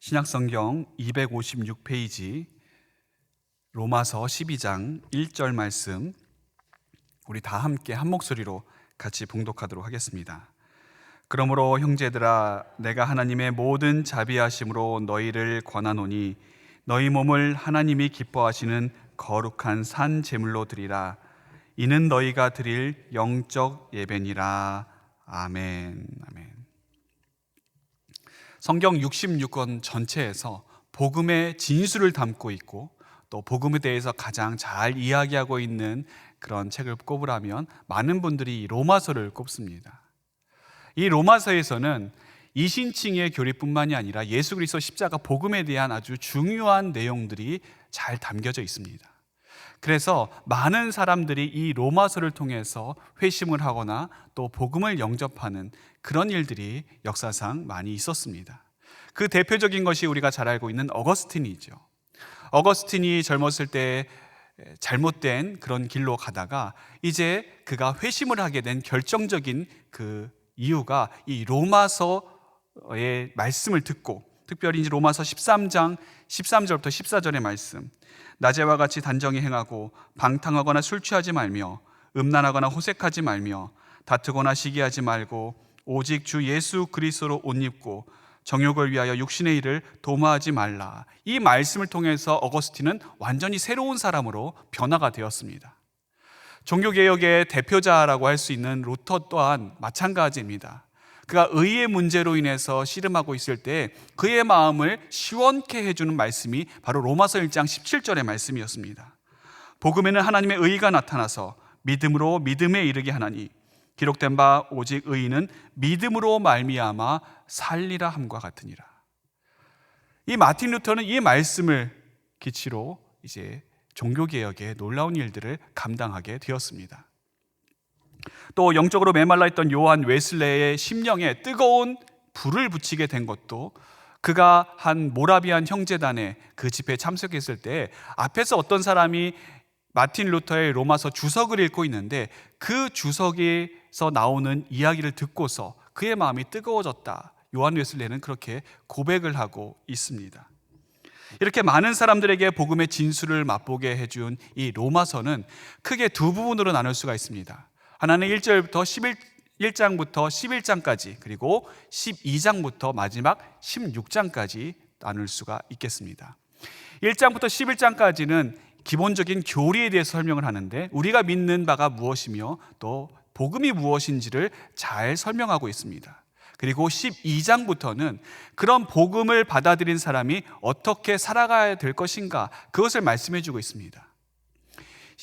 신약성경 256페이지 로마서 12장 1절 말씀, 우리 다 함께 한 목소리로 같이 봉독하도록 하겠습니다. 그러므로 형제들아, 내가 하나님의 모든 자비하심으로 너희를 권하노니 너희 몸을 하나님이 기뻐하시는 거룩한 산 제물로 드리라. 이는 너희가 드릴 영적 예배니라. 아멘. 아멘. 성경 66권 전체에서 복음의 진수를 담고 있고 또 복음에 대해서 가장 잘 이야기하고 있는 그런 책을 꼽으라면 많은 분들이 로마서를 꼽습니다. 이 로마서에서는 이신칭의 교리뿐만이 아니라 예수 그리스도 십자가 복음에 대한 아주 중요한 내용들이 잘 담겨져 있습니다. 그래서 많은 사람들이 이 로마서를 통해서 회심을 하거나 또 복음을 영접하는 그런 일들이 역사상 많이 있었습니다. 그 대표적인 것이 우리가 잘 알고 있는 어거스틴이죠. 어거스틴이 젊었을 때 잘못된 그런 길로 가다가 이제 그가 회심을 하게 된 결정적인 그 이유가 이 로마서의 말씀을 듣고, 특별히 이제 로마서 13장 13절부터 14절의 말씀, 낮에와 같이 단정히 행하고 방탕하거나 술 취하지 말며 음란하거나 호색하지 말며 다투거나 시기하지 말고 오직 주 예수 그리스도로 옷 입고 정욕을 위하여 육신의 일을 도모하지 말라. 이 말씀을 통해서 어거스틴은 완전히 새로운 사람으로 변화가 되었습니다. 종교개혁의 대표자라고 할 수 있는 루터 또한 마찬가지입니다. 그가 의의 문제로 인해서 씨름하고 있을 때 그의 마음을 시원케 해주는 말씀이 바로 로마서 1장 17절의 말씀이었습니다. 복음에는 하나님의 의가 나타나서 믿음으로 믿음에 이르게 하나니 기록된 바 오직 의인은 믿음으로 말미암아 살리라 함과 같으니라. 이 마틴 루터는 이 말씀을 기치로 이제 종교개혁의 놀라운 일들을 감당하게 되었습니다. 또 영적으로 메말라 있던 요한 웨슬레의 심령에 뜨거운 불을 붙이게 된 것도 그가 한 모라비안 형제단의 그 집회에 참석했을 때 앞에서 어떤 사람이 마틴 루터의 로마서 주석을 읽고 있는데 그 주석에서 나오는 이야기를 듣고서 그의 마음이 뜨거워졌다. 요한 웨슬레는 그렇게 고백을 하고 있습니다. 이렇게 많은 사람들에게 복음의 진수를 맛보게 해준 이 로마서는 크게 두 부분으로 나눌 수가 있습니다. 하나는 1장부터 11장까지, 그리고 12장부터 마지막 16장까지 나눌 수가 있겠습니다. 1장부터 11장까지는 기본적인 교리에 대해서 설명을 하는데 우리가 믿는 바가 무엇이며 또 복음이 무엇인지를 잘 설명하고 있습니다. 그리고 12장부터는 그런 복음을 받아들인 사람이 어떻게 살아가야 될 것인가, 그것을 말씀해 주고 있습니다.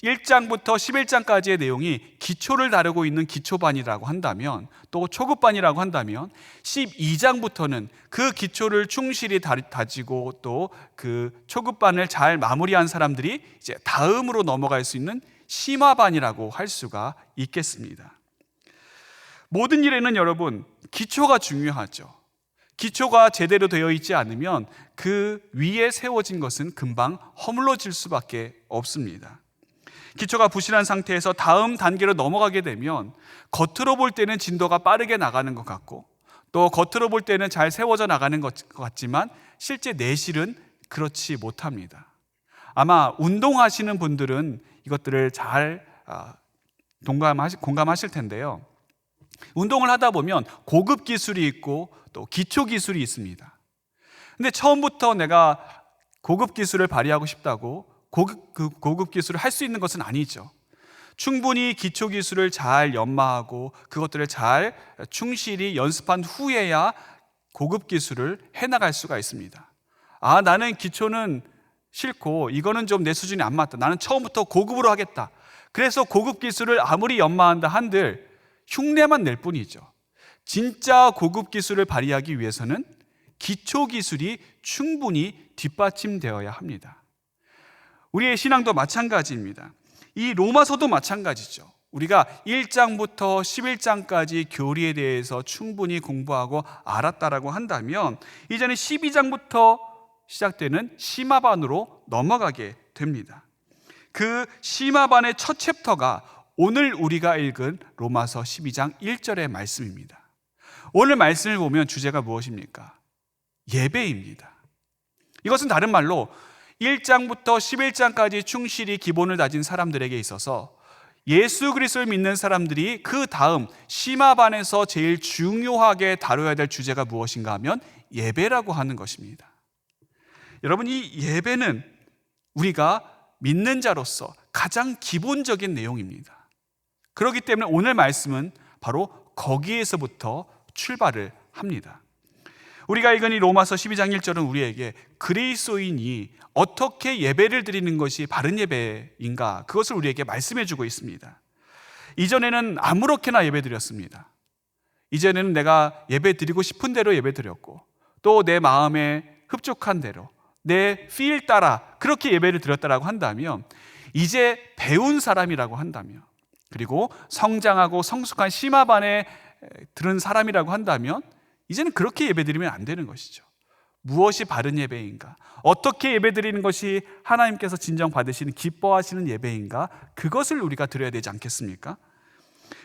1장부터 11장까지의 내용이 기초를 다루고 있는 기초반이라고 한다면, 또 초급반이라고 한다면 12장부터는 그 기초를 충실히 다지고 또 그 초급반을 잘 마무리한 사람들이 이제 다음으로 넘어갈 수 있는 심화반이라고 할 수가 있겠습니다. 모든 일에는 여러분, 기초가 중요하죠. 기초가 제대로 되어 있지 않으면 그 위에 세워진 것은 금방 허물어질 수밖에 없습니다. 기초가 부실한 상태에서 다음 단계로 넘어가게 되면 겉으로 볼 때는 진도가 빠르게 나가는 것 같고 또 겉으로 볼 때는 잘 세워져 나가는 것 같지만 실제 내실은 그렇지 못합니다. 아마 운동하시는 분들은 이것들을 잘 공감하실 텐데요. 운동을 하다 보면 고급 기술이 있고 또 기초 기술이 있습니다. 근데 처음부터 내가 고급 기술을 발휘하고 싶다고 고급 기술을 할 수 있는 것은 아니죠. 충분히 기초 기술을 잘 연마하고 그것들을 잘 충실히 연습한 후에야 고급 기술을 해나갈 수가 있습니다. 나는 기초는 싫고 이거는 좀 내 수준이 안 맞다. 나는 처음부터 고급으로 하겠다. 그래서 고급 기술을 아무리 연마한다 한들 흉내만 낼 뿐이죠. 진짜 고급 기술을 발휘하기 위해서는 기초 기술이 충분히 뒷받침되어야 합니다. 우리의 신앙도 마찬가지입니다. 이 로마서도 마찬가지죠. 우리가 1장부터 11장까지 교리에 대해서 충분히 공부하고 알았다라고 한다면 이제는 12장부터 시작되는 심화반으로 넘어가게 됩니다. 그 심화반의 첫 챕터가 오늘 우리가 읽은 로마서 12장 1절의 말씀입니다. 오늘 말씀을 보면 주제가 무엇입니까? 예배입니다. 이것은 다른 말로 1장부터 11장까지 충실히 기본을 다진 사람들에게 있어서 예수 그리스도를 믿는 사람들이 그 다음 심화반에서 제일 중요하게 다뤄야 될 주제가 무엇인가 하면 예배라고 하는 것입니다. 여러분, 이 예배는 우리가 믿는 자로서 가장 기본적인 내용입니다. 그렇기 때문에 오늘 말씀은 바로 거기에서부터 출발을 합니다. 우리가 읽은 이 로마서 12장 1절은 우리에게 그리스도인이 어떻게 예배를 드리는 것이 바른 예배인가, 그것을 우리에게 말씀해 주고 있습니다. 이전에는 아무렇게나 예배 드렸습니다. 이전에는 내가 예배 드리고 싶은 대로 예배 드렸고, 또 내 마음에 흡족한 대로 내 필 따라 그렇게 예배를 드렸다라고 한다면, 이제 배운 사람이라고 한다면, 그리고 성장하고 성숙한 심화반에 들은 사람이라고 한다면 이제는 그렇게 예배드리면 안 되는 것이죠. 무엇이 바른 예배인가? 어떻게 예배드리는 것이 하나님께서 진정 받으시는 기뻐하시는 예배인가? 그것을 우리가 드려야 되지 않겠습니까?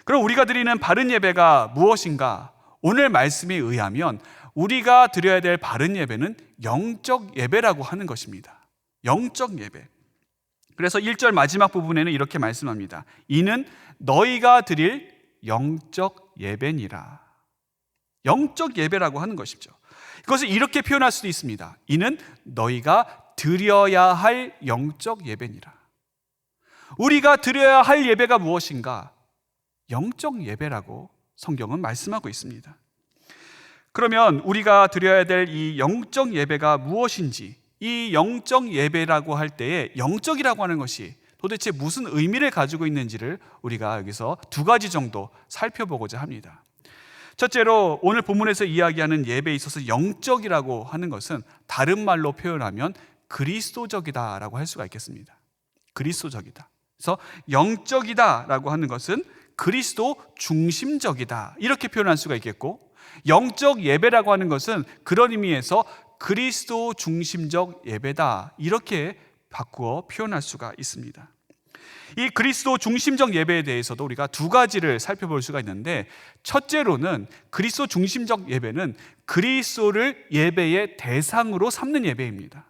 그럼 우리가 드리는 바른 예배가 무엇인가? 오늘 말씀에 의하면 우리가 드려야 될 바른 예배는 영적 예배라고 하는 것입니다. 영적 예배. 그래서 1절 마지막 부분에는 이렇게 말씀합니다. 이는 너희가 드릴 영적 예배니라. 영적 예배라고 하는 것이죠. 이것을 이렇게 표현할 수도 있습니다. 이는 너희가 드려야 할 영적 예배니라. 우리가 드려야 할 예배가 무엇인가? 영적 예배라고 성경은 말씀하고 있습니다. 그러면 우리가 드려야 될 이 영적 예배가 무엇인지, 이 영적 예배라고 할 때에 영적이라고 하는 것이 도대체 무슨 의미를 가지고 있는지를 우리가 여기서 두 가지 정도 살펴보고자 합니다. 첫째로, 오늘 본문에서 이야기하는 예배에 있어서 영적이라고 하는 것은 다른 말로 표현하면 그리스도적이다라고 할 수가 있겠습니다. 그리스도적이다. 그래서 영적이다라고 하는 것은 그리스도 중심적이다, 이렇게 표현할 수가 있겠고, 영적 예배라고 하는 것은 그런 의미에서 그리스도 중심적 예배다, 이렇게 바꾸어 표현할 수가 있습니다. 이 그리스도 중심적 예배에 대해서도 우리가 두 가지를 살펴볼 수가 있는데, 첫째로는 그리스도 중심적 예배는 그리스도를 예배의 대상으로 삼는 예배입니다.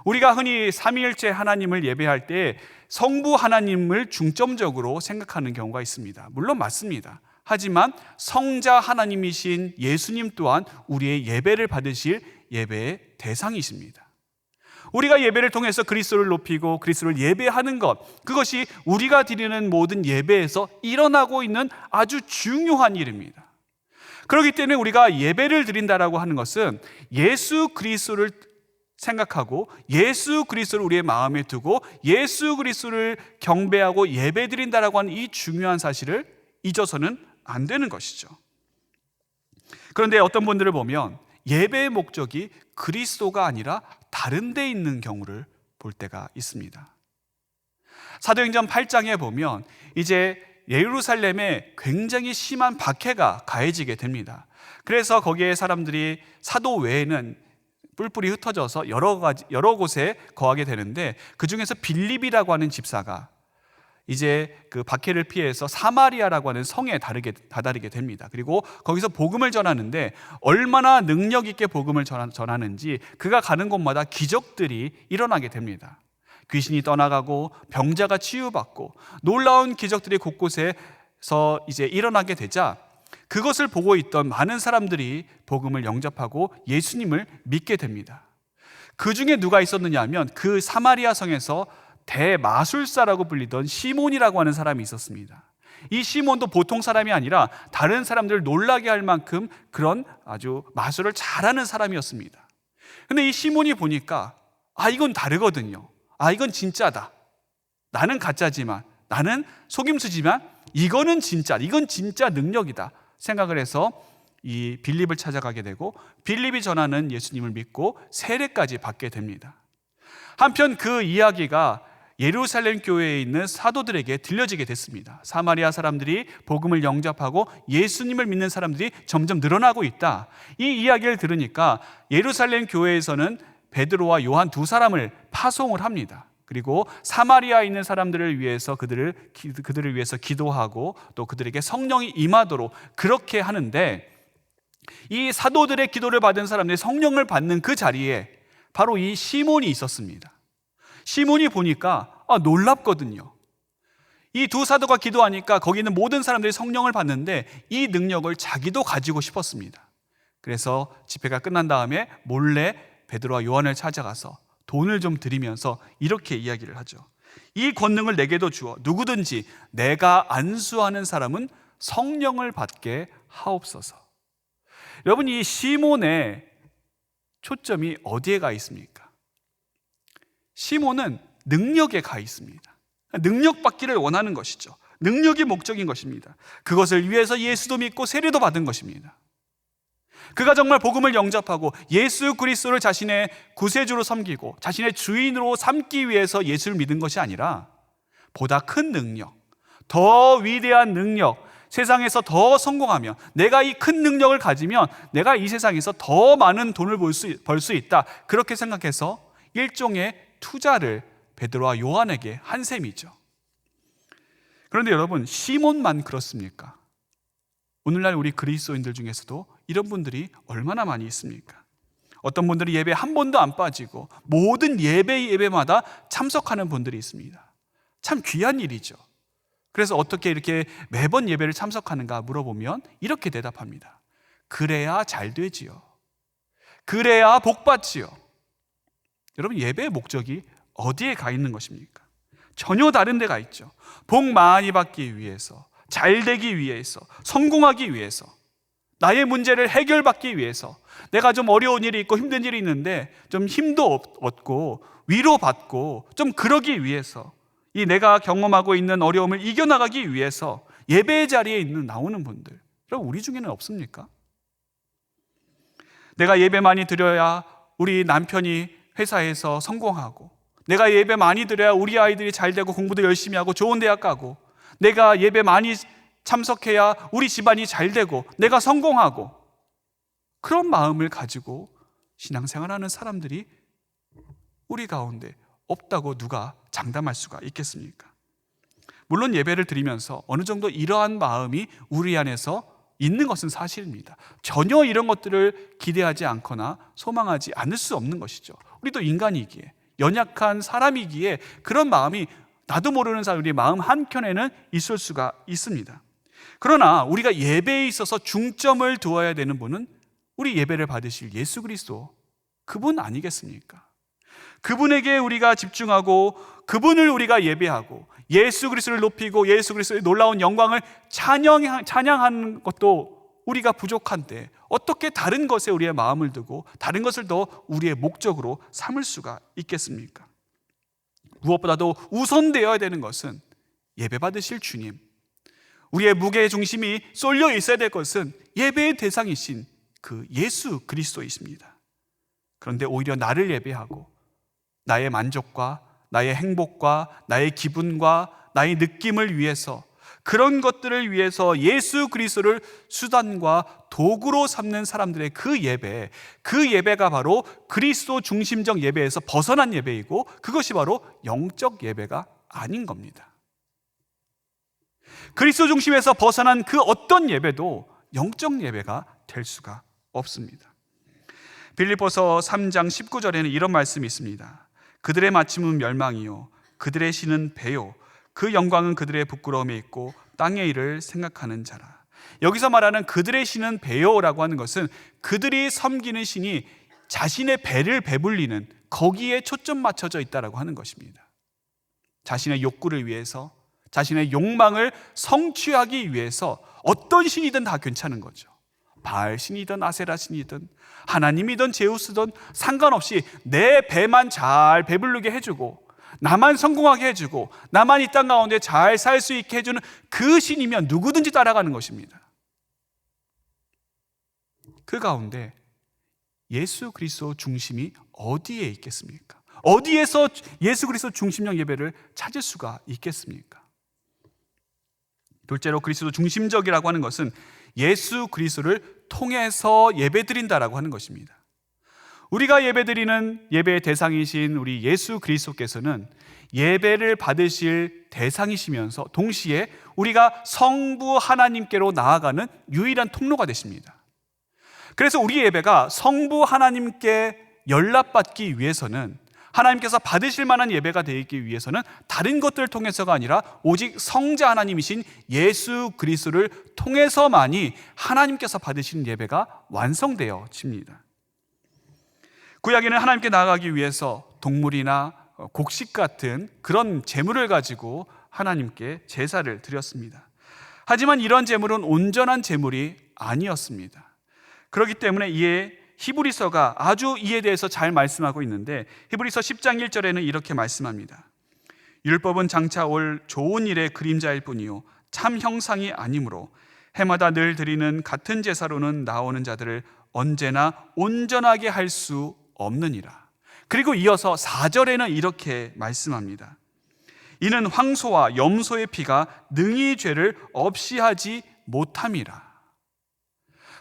우리가 흔히 삼위일체 하나님을 예배할 때 성부 하나님을 중점적으로 생각하는 경우가 있습니다. 물론 맞습니다. 하지만 성자 하나님이신 예수님 또한 우리의 예배를 받으실 예배의 대상이십니다. 우리가 예배를 통해서 그리스도를 높이고 그리스도를 예배하는 것, 그것이 우리가 드리는 모든 예배에서 일어나고 있는 아주 중요한 일입니다. 그렇기 때문에 우리가 예배를 드린다라고 하는 것은 예수 그리스도를 생각하고 예수 그리스도를 우리의 마음에 두고 예수 그리스도를 경배하고 예배 드린다라고 하는 이 중요한 사실을 잊어서는 안 되는 것이죠. 그런데 어떤 분들을 보면 예배의 목적이 그리스도가 아니라 다른 데 있는 경우를 볼 때가 있습니다. 사도행전 8장에 보면 이제 예루살렘에 굉장히 심한 박해가 가해지게 됩니다. 그래서 거기에 사람들이 사도 외에는 뿔뿔이 흩어져서 여러 곳에 거하게 되는데, 그 중에서 빌립이라고 하는 집사가 이제 그 박해를 피해서 사마리아라고 하는 성에 다다르게 됩니다. 그리고 거기서 복음을 전하는데 얼마나 능력 있게 복음을 전하는지 그가 가는 곳마다 기적들이 일어나게 됩니다. 귀신이 떠나가고 병자가 치유받고 놀라운 기적들이 곳곳에서 이제 일어나게 되자 그것을 보고 있던 많은 사람들이 복음을 영접하고 예수님을 믿게 됩니다. 그 중에 누가 있었느냐 하면 그 사마리아 성에서 대마술사라고 불리던 시몬이라고 하는 사람이 있었습니다. 이 시몬도 보통 사람이 아니라 다른 사람들을 놀라게 할 만큼 그런 아주 마술을 잘하는 사람이었습니다. 근데 이 시몬이 보니까 이건 다르거든요. 이건 진짜다. 나는 가짜지만, 나는 속임수지만 이거는 진짜, 이건 진짜 능력이다 생각을 해서 이 빌립을 찾아가게 되고, 빌립이 전하는 예수님을 믿고 세례까지 받게 됩니다. 한편 그 이야기가 예루살렘 교회에 있는 사도들에게 들려지게 됐습니다. 사마리아 사람들이 복음을 영접하고 예수님을 믿는 사람들이 점점 늘어나고 있다. 이 이야기를 들으니까 예루살렘 교회에서는 베드로와 요한 두 사람을 파송을 합니다. 그리고 사마리아에 있는 사람들을 위해서 그들을 위해서 기도하고 또 그들에게 성령이 임하도록 그렇게 하는데, 이 사도들의 기도를 받은 사람들이 성령을 받는 그 자리에 바로 이 시몬이 있었습니다. 시몬이 보니까 놀랍거든요. 이 두 사도가 기도하니까 거기 있는 모든 사람들이 성령을 받는데 이 능력을 자기도 가지고 싶었습니다. 그래서 집회가 끝난 다음에 몰래 베드로와 요한을 찾아가서 돈을 좀 드리면서 이렇게 이야기를 하죠. 이 권능을 내게도 주어 누구든지 내가 안수하는 사람은 성령을 받게 하옵소서. 여러분, 이 시몬의 초점이 어디에 가 있습니까? 시몬은 능력에 가 있습니다. 능력 받기를 원하는 것이죠. 능력이 목적인 것입니다. 그것을 위해서 예수도 믿고 세례도 받은 것입니다. 그가 정말 복음을 영접하고 예수 그리스도를 자신의 구세주로 섬기고 자신의 주인으로 삼기 위해서 예수를 믿은 것이 아니라 보다 큰 능력, 더 위대한 능력, 세상에서 더 성공하면, 내가 이 큰 능력을 가지면 내가 이 세상에서 더 많은 돈을 벌 수 있다, 그렇게 생각해서 일종의 투자를 베드로와 요한에게 한 셈이죠. 그런데 여러분, 시몬만 그렇습니까? 오늘날 우리 그리스도인들 중에서도 이런 분들이 얼마나 많이 있습니까? 어떤 분들이 예배 한 번도 안 빠지고 모든 예배마다 참석하는 분들이 있습니다. 참 귀한 일이죠. 그래서 어떻게 이렇게 매번 예배를 참석하는가 물어보면 이렇게 대답합니다. 그래야 잘 되지요. 그래야 복 받지요. 여러분, 예배의 목적이 어디에 가 있는 것입니까? 전혀 다른 데가 있죠. 복 많이 받기 위해서, 잘 되기 위해서, 성공하기 위해서, 나의 문제를 해결받기 위해서, 내가 좀 어려운 일이 있고 힘든 일이 있는데 좀 힘도 얻고 위로받고 좀 그러기 위해서, 이 내가 경험하고 있는 어려움을 이겨나가기 위해서 예배의 자리에 나오는 분들, 여러분, 우리 중에는 없습니까? 내가 예배 많이 드려야 우리 남편이 회사에서 성공하고, 내가 예배 많이 드려야 우리 아이들이 잘 되고 공부도 열심히 하고 좋은 대학 가고, 내가 예배 많이 참석해야 우리 집안이 잘 되고 내가 성공하고, 그런 마음을 가지고 신앙생활하는 사람들이 우리 가운데 없다고 누가 장담할 수가 있겠습니까? 물론 예배를 드리면서 어느 정도 이러한 마음이 우리 안에서 있는 것은 사실입니다. 전혀 이런 것들을 기대하지 않거나 소망하지 않을 수 없는 것이죠. 우리도 인간이기에, 연약한 사람이기에 그런 마음이 나도 모르는 사이 우리 마음 한켠에는 있을 수가 있습니다. 그러나 우리가 예배에 있어서 중점을 두어야 되는 분은 우리 예배를 받으실 예수 그리스도, 그분 아니겠습니까? 그분에게 우리가 집중하고 그분을 우리가 예배하고 예수 그리스도를 높이고 예수 그리스도의 놀라운 영광을 찬양하는 것도 우리가 부족한데 어떻게 다른 것에 우리의 마음을 두고 다른 것을 더 우리의 목적으로 삼을 수가 있겠습니까? 무엇보다도 우선되어야 되는 것은 예배 받으실 주님, 우리의 무게 중심이 쏠려 있어야 될 것은 예배의 대상이신 그 예수 그리스도이십니다. 그런데 오히려 나를 예배하고 나의 만족과 나의 행복과 나의 기분과 나의 느낌을 위해서, 그런 것들을 위해서 예수 그리스도를 수단과 도구로 삼는 사람들의 그 예배가 바로 그리스도 중심적 예배에서 벗어난 예배이고, 그것이 바로 영적 예배가 아닌 겁니다. 그리스도 중심에서 벗어난 그 어떤 예배도 영적 예배가 될 수가 없습니다. 빌립보서 3장 19절에는 이런 말씀이 있습니다. 그들의 마침은 멸망이요 그들의 신은 배요 그 영광은 그들의 부끄러움에 있고 땅의 일을 생각하는 자라. 여기서 말하는 그들의 신은 배요라고 하는 것은 그들이 섬기는 신이 자신의 배를 배불리는 거기에 초점 맞춰져 있다라고 하는 것입니다. 자신의 욕구를 위해서, 자신의 욕망을 성취하기 위해서 어떤 신이든 다 괜찮은 거죠. 바알 신이든 아세라 신이든 하나님이든 제우스든 상관없이 내 배만 잘 배부르게 해주고 나만 성공하게 해주고 나만 이 땅 가운데 잘 살 수 있게 해주는 그 신이면 누구든지 따라가는 것입니다. 그 가운데 예수 그리스도 중심이 어디에 있겠습니까? 어디에서 예수 그리스도 중심적 예배를 찾을 수가 있겠습니까? 둘째로 그리스도 중심적이라고 하는 것은 예수 그리스도를 통해서 예배드린다라고 하는 것입니다. 우리가 예배드리는 예배의 대상이신 우리 예수 그리스도께서는 예배를 받으실 대상이시면서 동시에 우리가 성부 하나님께로 나아가는 유일한 통로가 되십니다. 그래서 우리 예배가 성부 하나님께 연락받기 위해서는, 하나님께서 받으실 만한 예배가 되기 위해서는 다른 것들을 통해서가 아니라 오직 성자 하나님이신 예수 그리스도를 통해서만이 하나님께서 받으시는 예배가 완성되어집니다. 구약에는 하나님께 나아가기 위해서 동물이나 곡식 같은 그런 제물을 가지고 하나님께 제사를 드렸습니다. 하지만 이런 제물은 온전한 제물이 아니었습니다. 그렇기 때문에 이에 히브리서가 아주 이에 대해서 잘 말씀하고 있는데, 히브리서 10장 1절에는 이렇게 말씀합니다. 율법은 장차 올 좋은 일의 그림자일 뿐이요 참 형상이 아니므로 해마다 늘 드리는 같은 제사로는 나오는 자들을 언제나 온전하게 할 수 없느니라. 그리고 이어서 4절에는 이렇게 말씀합니다. 이는 황소와 염소의 피가 능히 죄를 없이 하지 못함이라.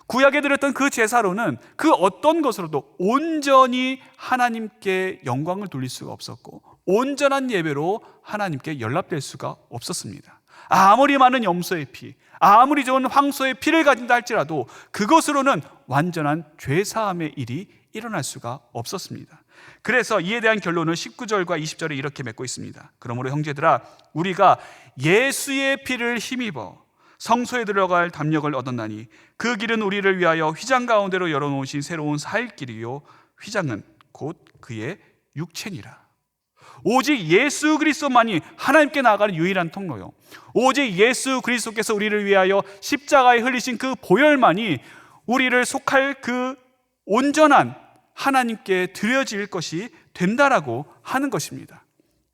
구약에 드렸던 그 제사로는 그 어떤 것으로도 온전히 하나님께 영광을 돌릴 수가 없었고, 온전한 예배로 하나님께 연락될 수가 없었습니다. 아무리 많은 염소의 피, 아무리 좋은 황소의 피를 가진다 할지라도 그것으로는 완전한 죄사함의 일이 일어날 수가 없었습니다. 그래서 이에 대한 결론을 19절과 20절에 이렇게 맺고 있습니다. 그러므로 형제들아, 우리가 예수의 피를 힘입어 성소에 들어갈 담력을 얻었나니 그 길은 우리를 위하여 휘장 가운데로 열어놓으신 새로운 살 길이요 휘장은 곧 그의 육체니라. 오직 예수 그리스도만이 하나님께 나아가는 유일한 통로요, 오직 예수 그리스도께서 우리를 위하여 십자가에 흘리신 그 보혈만이 우리를 속할 그 온전한 하나님께 드려질 것이 된다라고 하는 것입니다.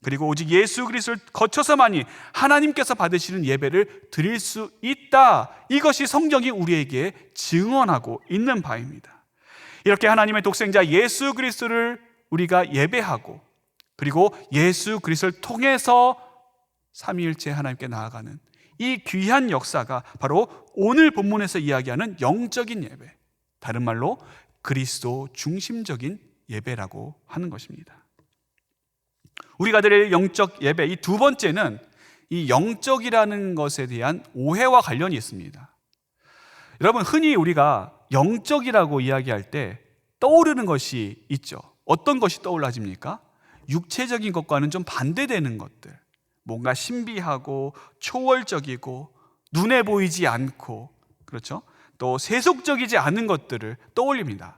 그리고 오직 예수 그리스도를 거쳐서만이 하나님께서 받으시는 예배를 드릴 수 있다, 이것이 성경이 우리에게 증언하고 있는 바입니다. 이렇게 하나님의 독생자 예수 그리스도를 우리가 예배하고, 그리고 예수 그리스도를 통해서 삼위일체 하나님께 나아가는 이 귀한 역사가 바로 오늘 본문에서 이야기하는 영적인 예배, 다른 말로 그리스도 중심적인 예배라고 하는 것입니다. 우리가 드릴 영적 예배, 이 두 번째는 이 영적이라는 것에 대한 오해와 관련이 있습니다. 여러분, 흔히 우리가 영적이라고 이야기할 때 떠오르는 것이 있죠. 어떤 것이 떠올라집니까? 육체적인 것과는 좀 반대되는 것들, 뭔가 신비하고 초월적이고 눈에 보이지 않고, 그렇죠? 또 세속적이지 않은 것들을 떠올립니다.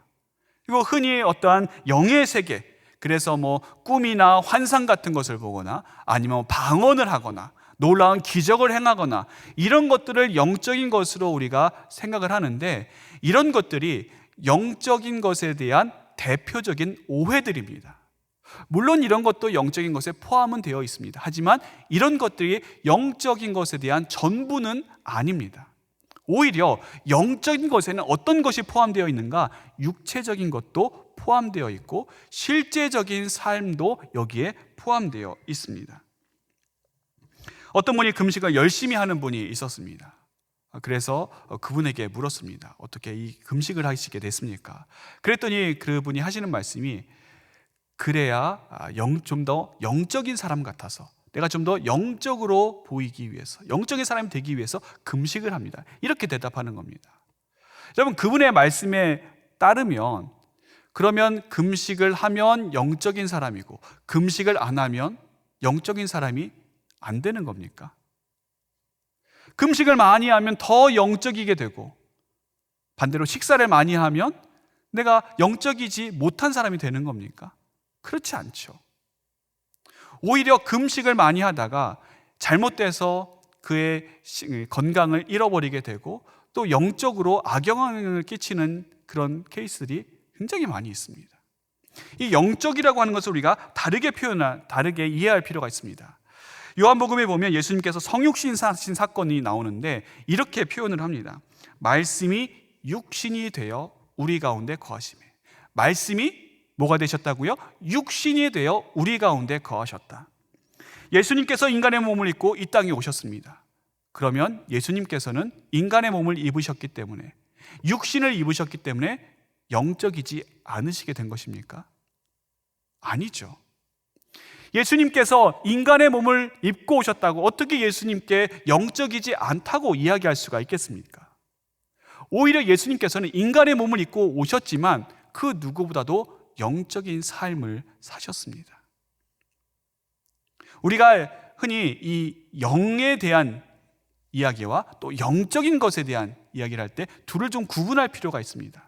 그리고 흔히 어떠한 영의 세계, 그래서 꿈이나 환상 같은 것을 보거나 아니면 방언을 하거나 놀라운 기적을 행하거나 이런 것들을 영적인 것으로 우리가 생각을 하는데, 이런 것들이 영적인 것에 대한 대표적인 오해들입니다. 물론 이런 것도 영적인 것에 포함은 되어 있습니다. 하지만 이런 것들이 영적인 것에 대한 전부는 아닙니다. 오히려 영적인 것에는 어떤 것이 포함되어 있는가? 육체적인 것도 포함되어 있고 실제적인 삶도 여기에 포함되어 있습니다. 어떤 분이 금식을 열심히 하는 분이 있었습니다. 그래서 그분에게 물었습니다. 어떻게 이 금식을 하시게 됐습니까? 그랬더니 그분이 하시는 말씀이, 그래야 좀 더 영적인 사람 같아서, 내가 좀 더 영적으로 보이기 위해서, 영적인 사람이 되기 위해서 금식을 합니다, 이렇게 대답하는 겁니다. 여러분, 그분의 말씀에 따르면 그러면 금식을 하면 영적인 사람이고 금식을 안 하면 영적인 사람이 안 되는 겁니까? 금식을 많이 하면 더 영적이게 되고, 반대로 식사를 많이 하면 내가 영적이지 못한 사람이 되는 겁니까? 그렇지 않죠. 오히려 금식을 많이 하다가 잘못돼서 그의 건강을 잃어버리게 되고 또 영적으로 악영향을 끼치는 그런 케이스들이 굉장히 많이 있습니다. 이 영적이라고 하는 것을 우리가 다르게 이해할 필요가 있습니다. 요한복음에 보면 예수님께서 성육신 하신 사건이 나오는데 이렇게 표현을 합니다. 말씀이 육신이 되어 우리 가운데 거하시매. 말씀이 뭐가 되셨다고요? 육신이 되어 우리 가운데 거하셨다. 예수님께서 인간의 몸을 입고 이 땅에 오셨습니다. 그러면 예수님께서는 인간의 몸을 입으셨기 때문에, 육신을 입으셨기 때문에 영적이지 않으시게 된 것입니까? 아니죠. 예수님께서 인간의 몸을 입고 오셨다고 어떻게 예수님께 영적이지 않다고 이야기할 수가 있겠습니까? 오히려 예수님께서는 인간의 몸을 입고 오셨지만 그 누구보다도 영적인 삶을 사셨습니다. 우리가 흔히 이 영에 대한 이야기와 또 영적인 것에 대한 이야기를 할 때 둘을 좀 구분할 필요가 있습니다.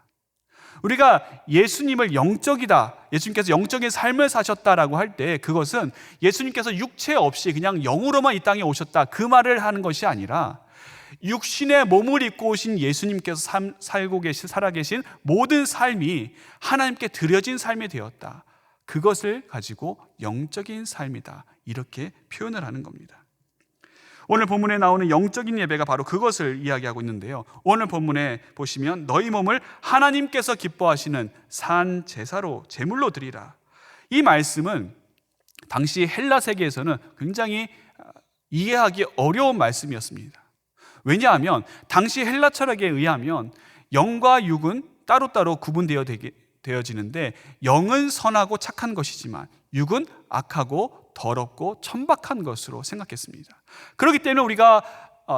우리가 예수님을 영적이다, 예수님께서 영적인 삶을 사셨다라고 할 때 그것은 예수님께서 육체 없이 그냥 영으로만 이 땅에 오셨다, 그 말을 하는 것이 아니라 육신의 몸을 입고 오신 예수님께서 살아계신 모든 삶이 하나님께 드려진 삶이 되었다, 그것을 가지고 영적인 삶이다, 이렇게 표현을 하는 겁니다. 오늘 본문에 나오는 영적인 예배가 바로 그것을 이야기하고 있는데요, 오늘 본문에 보시면 너희 몸을 하나님께서 기뻐하시는 산 제사로 제물로 드리라, 이 말씀은 당시 헬라 세계에서는 굉장히 이해하기 어려운 말씀이었습니다. 왜냐하면 당시 헬라 철학에 의하면 영과 육은 따로따로 구분되어지는데 영은 선하고 착한 것이지만 육은 악하고 더럽고 천박한 것으로 생각했습니다. 그렇기 때문에 우리가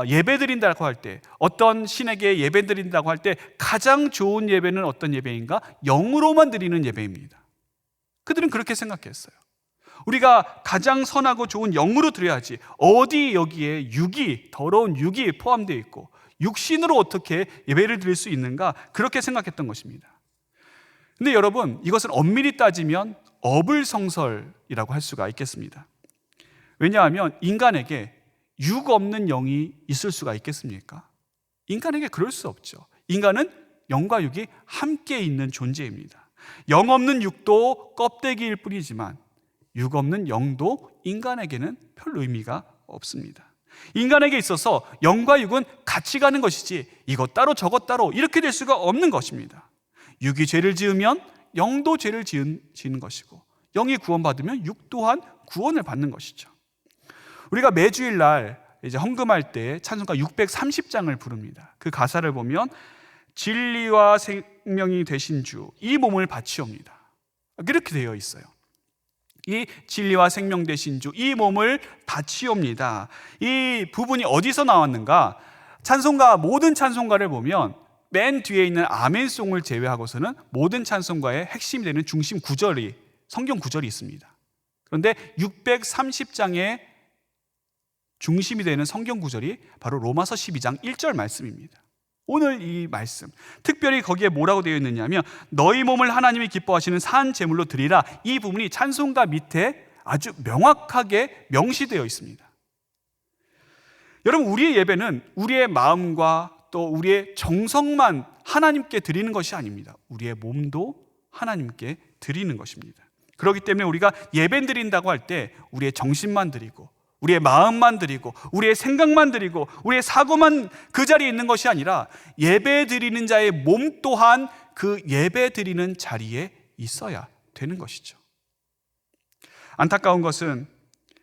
예배드린다고 할 때, 어떤 신에게 예배드린다고 할 때 가장 좋은 예배는 어떤 예배인가? 영으로만 드리는 예배입니다. 그들은 그렇게 생각했어요. 우리가 가장 선하고 좋은 영으로 드려야지, 어디 여기에 육이, 더러운 육이 포함되어 있고 육신으로 어떻게 예배를 드릴 수 있는가, 그렇게 생각했던 것입니다. 근데 여러분, 이것은 엄밀히 따지면 어불성설이라고 할 수가 있겠습니다. 왜냐하면 인간에게 육 없는 영이 있을 수가 있겠습니까? 인간에게 그럴 수 없죠. 인간은 영과 육이 함께 있는 존재입니다. 영 없는 육도 껍데기일 뿐이지만 육 없는 영도 인간에게는 별 의미가 없습니다. 인간에게 있어서 영과 육은 같이 가는 것이지 이것 따로 저것 따로 이렇게 될 수가 없는 것입니다. 육이 죄를 지으면 영도 죄를 지는 것이고, 영이 구원받으면 육 또한 구원을 받는 것이죠. 우리가 매주일날 이제 헌금할 때 찬송가 630장을 부릅니다. 그 가사를 보면 진리와 생명이 되신 주 이 몸을 바치옵니다, 그렇게 되어 있어요. 이 진리와 생명 되신 주 이 몸을 바치옵니다. 이 부분이 어디서 나왔는가? 찬송가, 모든 찬송가를 보면 맨 뒤에 있는 아멘송을 제외하고서는 모든 찬송가의 핵심이 되는 중심 구절이, 성경 구절이 있습니다. 그런데 630장의 중심이 되는 성경 구절이 바로 로마서 12장 1절 말씀입니다. 오늘 이 말씀, 특별히 거기에 뭐라고 되어 있느냐면 너희 몸을 하나님이 기뻐하시는 산 제물로 드리라, 이 부분이 찬송가 밑에 아주 명확하게 명시되어 있습니다. 여러분, 우리의 예배는 우리의 마음과 또 우리의 정성만 하나님께 드리는 것이 아닙니다. 우리의 몸도 하나님께 드리는 것입니다. 그렇기 때문에 우리가 예배 드린다고 할 때 우리의 정신만 드리고 우리의 마음만 드리고 우리의 생각만 드리고 우리의 사고만 그 자리에 있는 것이 아니라 예배 드리는 자의 몸 또한 그 예배 드리는 자리에 있어야 되는 것이죠. 안타까운 것은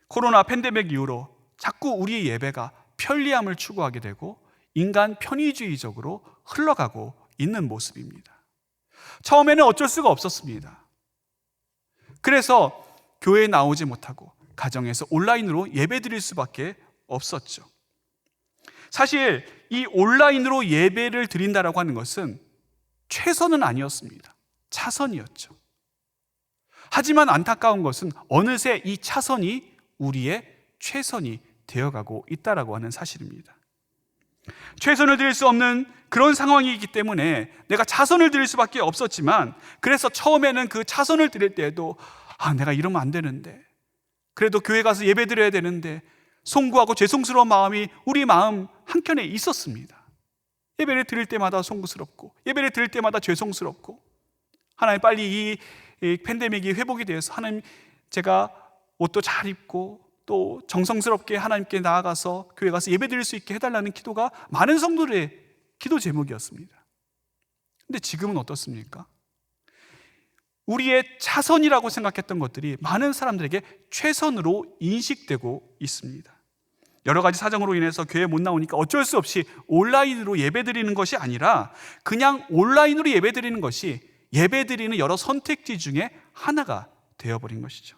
코로나 팬데믹 이후로 자꾸 우리의 예배가 편리함을 추구하게 되고 인간 편의주의적으로 흘러가고 있는 모습입니다. 처음에는 어쩔 수가 없었습니다. 그래서 교회에 나오지 못하고 가정에서 온라인으로 예배 드릴 수밖에 없었죠. 사실 이 온라인으로 예배를 드린다라고 하는 것은 최선은 아니었습니다. 차선이었죠. 하지만 안타까운 것은 어느새 이 차선이 우리의 최선이 되어가고 있다라고 하는 사실입니다. 최선을 드릴 수 없는 그런 상황이기 때문에 내가 차선을 드릴 수밖에 없었지만, 그래서 처음에는 그 차선을 드릴 때에도 내가 이러면 안 되는데, 그래도 교회 가서 예배 드려야 되는데 송구하고 죄송스러운 마음이 우리 마음 한켠에 있었습니다. 예배를 드릴 때마다 송구스럽고 예배를 드릴 때마다 죄송스럽고, 하나님 빨리 이 팬데믹이 회복이 되어서 하나님 제가 옷도 잘 입고 또 정성스럽게 하나님께 나아가서 교회 가서 예배 드릴 수 있게 해달라는 기도가 많은 성도들의 기도 제목이었습니다. 근데 지금은 어떻습니까? 우리의 차선이라고 생각했던 것들이 많은 사람들에게 최선으로 인식되고 있습니다. 여러 가지 사정으로 인해서 교회에 못 나오니까 어쩔 수 없이 온라인으로 예배드리는 것이 아니라 그냥 온라인으로 예배드리는 것이 예배드리는 여러 선택지 중에 하나가 되어버린 것이죠.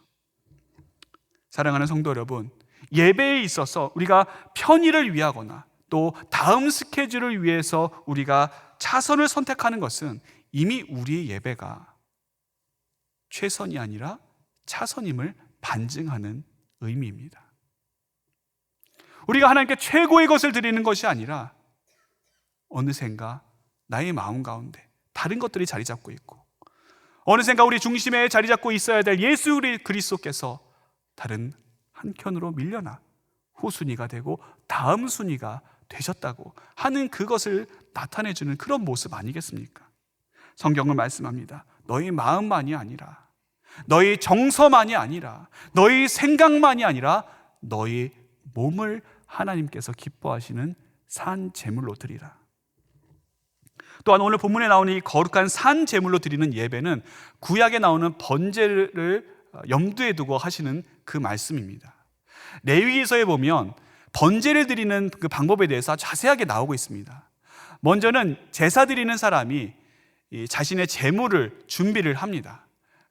사랑하는 성도 여러분, 예배에 있어서 우리가 편의를 위하거나 또 다음 스케줄을 위해서 우리가 차선을 선택하는 것은 이미 우리의 예배가 최선이 아니라 차선임을 반증하는 의미입니다. 우리가 하나님께 최고의 것을 드리는 것이 아니라 어느샌가 나의 마음 가운데 다른 것들이 자리 잡고 있고, 어느샌가 우리 중심에 자리 잡고 있어야 될 예수 그리스도께서 다른 한켠으로 밀려나 후순위가 되고 다음 순위가 되셨다고 하는 그것을 나타내주는 그런 모습 아니겠습니까? 성경은 말씀합니다. 너희 마음만이 아니라, 너희 정서만이 아니라, 너희 생각만이 아니라 너희 몸을 하나님께서 기뻐하시는 산 제물로 드리라. 또한 오늘 본문에 나오는 이 거룩한 산 제물로 드리는 예배는 구약에 나오는 번제를 염두에 두고 하시는 그 말씀입니다. 레위기서에 보면 번제를 드리는 그 방법에 대해서 자세하게 나오고 있습니다. 먼저는 제사 드리는 사람이 자신의 제물을 준비를 합니다.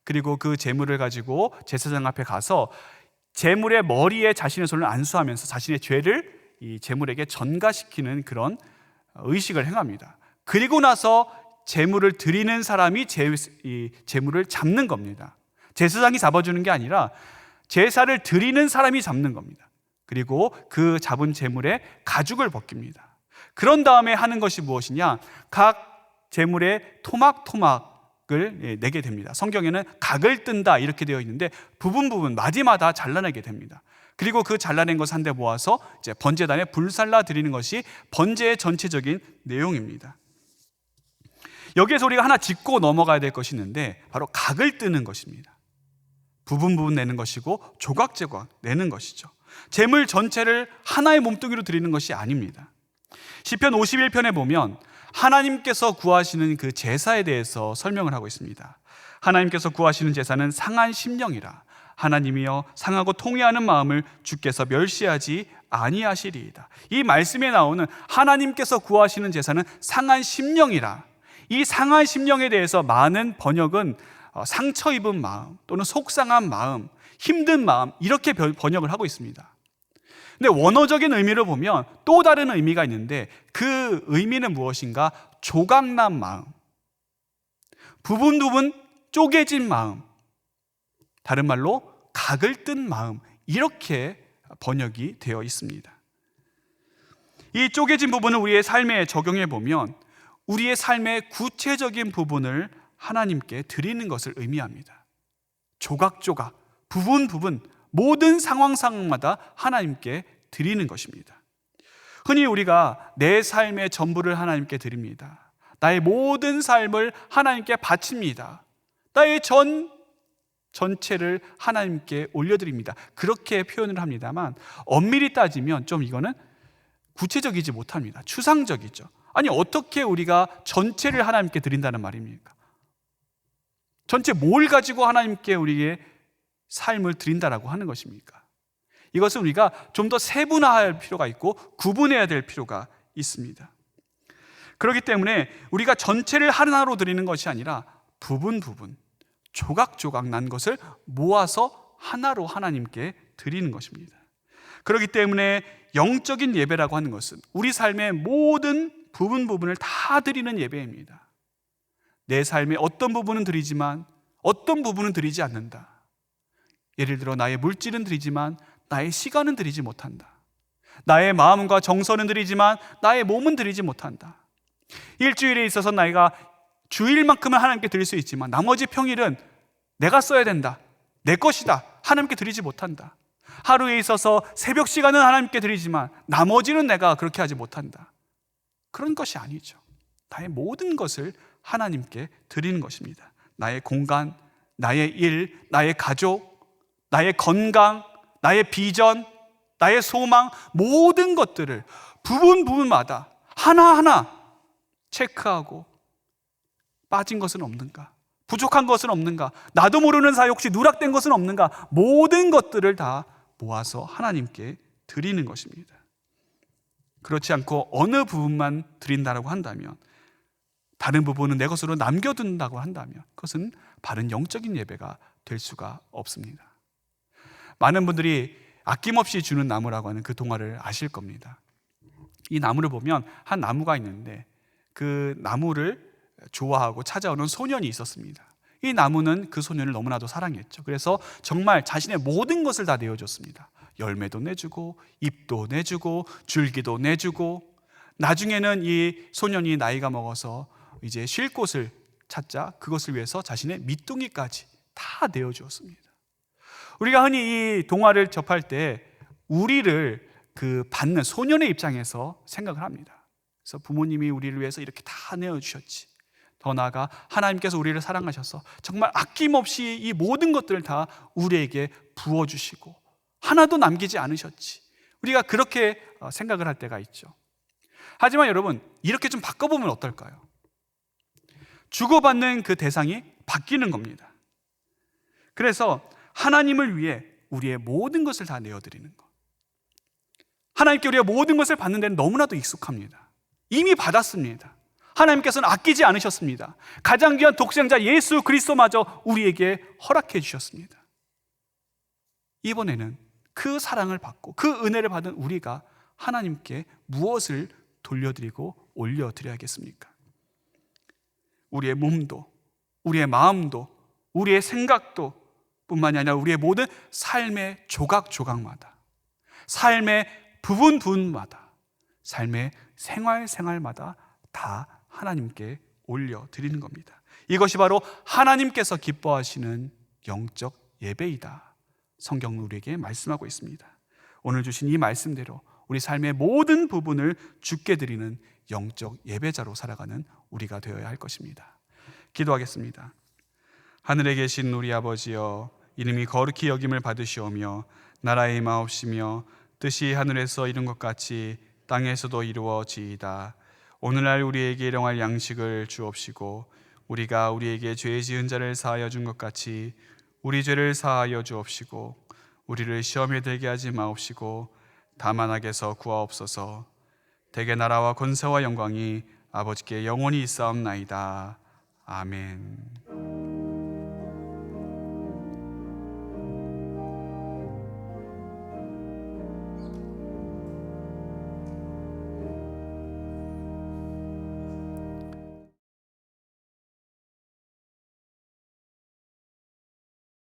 그리고 그 제물을 가지고 제사장 앞에 가서 제물의 머리에 자신의 손을 안수하면서 자신의 죄를 이 제물에게 전가시키는 그런 의식을 행합니다. 그리고 나서 제물을 드리는 사람이 이 제물을 잡는 겁니다. 제사장이 잡아주는 게 아니라 제사를 드리는 사람이 잡는 겁니다. 그리고 그 잡은 제물에 가죽을 벗깁니다. 그런 다음에 하는 것이 무엇이냐? 각 제물에 토막을 내게 됩니다. 성경에는 각을 뜬다 이렇게 되어 있는데 부분 마디마다 잘라내게 됩니다. 그리고 그 잘라낸 것을 한데 모아서 이제 번제단에 불살라 드리는 것이 번제의 전체적인 내용입니다. 여기에서 우리가 하나 짚고 넘어가야 될 것이 있는데 바로 각을 뜨는 것입니다. 부분 내는 것이고 조각 내는 것이죠. 제물 전체를 하나의 몸뚱이로 드리는 것이 아닙니다. 시편 51편에 보면 하나님께서 구하시는 그 제사에 대해서 설명을 하고 있습니다. 하나님께서 구하시는 제사는 상한 심령이라. 하나님이여 상하고 통회하는 마음을 주께서 멸시하지 아니하시리이다. 이 말씀에 나오는 하나님께서 구하시는 제사는 상한 심령이라. 이 상한 심령에 대해서 많은 번역은 상처 입은 마음 또는 속상한 마음, 힘든 마음 이렇게 번역을 하고 있습니다. 근데 원어적인 의미를 보면 또 다른 의미가 있는데 그 의미는 무엇인가? 조각난 마음, 부분 쪼개진 마음, 다른 말로 각을 뜬 마음, 이렇게 번역이 되어 있습니다. 이 쪼개진 부분을 우리의 삶에 적용해 보면 우리의 삶의 구체적인 부분을 하나님께 드리는 것을 의미합니다. 조각조각, 부분 모든 상황마다 하나님께 드리는 것입니다. 흔히 우리가 내 삶의 전부를 하나님께 드립니다. 나의 모든 삶을 하나님께 바칩니다. 나의 전체를 하나님께 올려드립니다. 그렇게 표현을 합니다만 엄밀히 따지면 좀 이거는 구체적이지 못합니다. 추상적이죠. 아니 어떻게 우리가 전체를 하나님께 드린다는 말입니까? 전체 뭘 가지고 하나님께 우리의 삶을 드린다라고 하는 것입니까? 이것은 우리가 좀 더 세분화할 필요가 있고 구분해야 될 필요가 있습니다. 그렇기 때문에 우리가 전체를 하나로 드리는 것이 아니라 부분 조각조각 난 것을 모아서 하나로 하나님께 드리는 것입니다. 그렇기 때문에 영적인 예배라고 하는 것은 우리 삶의 모든 부분을 다 드리는 예배입니다. 내 삶의 어떤 부분은 드리지만 어떤 부분은 드리지 않는다. 예를 들어 나의 물질은 드리지만 나의 시간은 드리지 못한다. 나의 마음과 정서는 드리지만 나의 몸은 드리지 못한다. 일주일에 있어서 내가 주일만큼은 하나님께 드릴 수 있지만 나머지 평일은 내가 써야 된다, 내 것이다, 하나님께 드리지 못한다. 하루에 있어서 새벽 시간은 하나님께 드리지만 나머지는 내가 그렇게 하지 못한다. 그런 것이 아니죠. 나의 모든 것을 하나님께 드리는 것입니다. 나의 공간, 나의 일, 나의 가족, 나의 건강, 나의 비전, 나의 소망, 모든 것들을 부분마다 하나하나 체크하고 빠진 것은 없는가? 부족한 것은 없는가? 나도 모르는 사이 혹시 누락된 것은 없는가? 모든 것들을 다 모아서 하나님께 드리는 것입니다. 그렇지 않고 어느 부분만 드린다고 한다면, 다른 부분은 내 것으로 남겨둔다고 한다면 그것은 바른 영적인 예배가 될 수가 없습니다. 많은 분들이 아낌없이 주는 나무라고 하는 그 동화를 아실 겁니다. 이 나무를 보면 한 나무가 있는데 그 나무를 좋아하고 찾아오는 소년이 있었습니다. 이 나무는 그 소년을 너무나도 사랑했죠. 그래서 정말 자신의 모든 것을 다 내어줬습니다. 열매도 내주고 잎도 내주고 줄기도 내주고, 나중에는 이 소년이 나이가 먹어서 이제 쉴 곳을 찾자 그것을 위해서 자신의 밑둥이까지 다 내어주었습니다. 우리가 흔히 이 동화를 접할 때 우리를 그 받는 소년의 입장에서 생각을 합니다. 그래서 부모님이 우리를 위해서 이렇게 다 내어주셨지, 더 나아가 하나님께서 우리를 사랑하셔서 정말 아낌없이 이 모든 것들을 다 우리에게 부어주시고 하나도 남기지 않으셨지, 우리가 그렇게 생각을 할 때가 있죠. 하지만 여러분, 이렇게 좀 바꿔보면 어떨까요? 주고받는 그 대상이 바뀌는 겁니다. 그래서 하나님을 위해 우리의 모든 것을 다 내어드리는 것, 하나님께 우리가 모든 것을 받는 데는 너무나도 익숙합니다. 이미 받았습니다. 하나님께서는 아끼지 않으셨습니다. 가장 귀한 독생자 예수 그리스도마저 우리에게 허락해 주셨습니다. 이번에는 그 사랑을 받고 그 은혜를 받은 우리가 하나님께 무엇을 돌려드리고 올려드려야겠습니까? 우리의 몸도, 우리의 마음도, 우리의 생각도 뿐만이 아니라 우리의 모든 삶의 조각조각마다, 삶의 부분부분마다, 삶의 생활마다 다 하나님께 올려드리는 겁니다. 이것이 바로 하나님께서 기뻐하시는 영적 예배이다, 성경은 우리에게 말씀하고 있습니다. 오늘 주신 이 말씀대로 우리 삶의 모든 부분을 주께 드리는 영적 예배자로 살아가는 우리가 되어야 할 것입니다. 기도하겠습니다. 하늘에 계신 우리 아버지여, 이름이 거룩히 여김을 받으시오며 나라의 임하옵시며 뜻이 하늘에서 이룬 것 같이 땅에서도 이루어지이다. 오늘날 우리에게 일용할 양식을 주옵시고 우리가 우리에게 죄 지은 자를 사하여 준 것 같이 우리 죄를 사하여 주옵시고 우리를 시험에 들게 하지 마옵시고 다만 악에서 구하옵소서. 대개 나라와 권세와 영광이 아버지께 영원히 있사옵나이다. 아멘.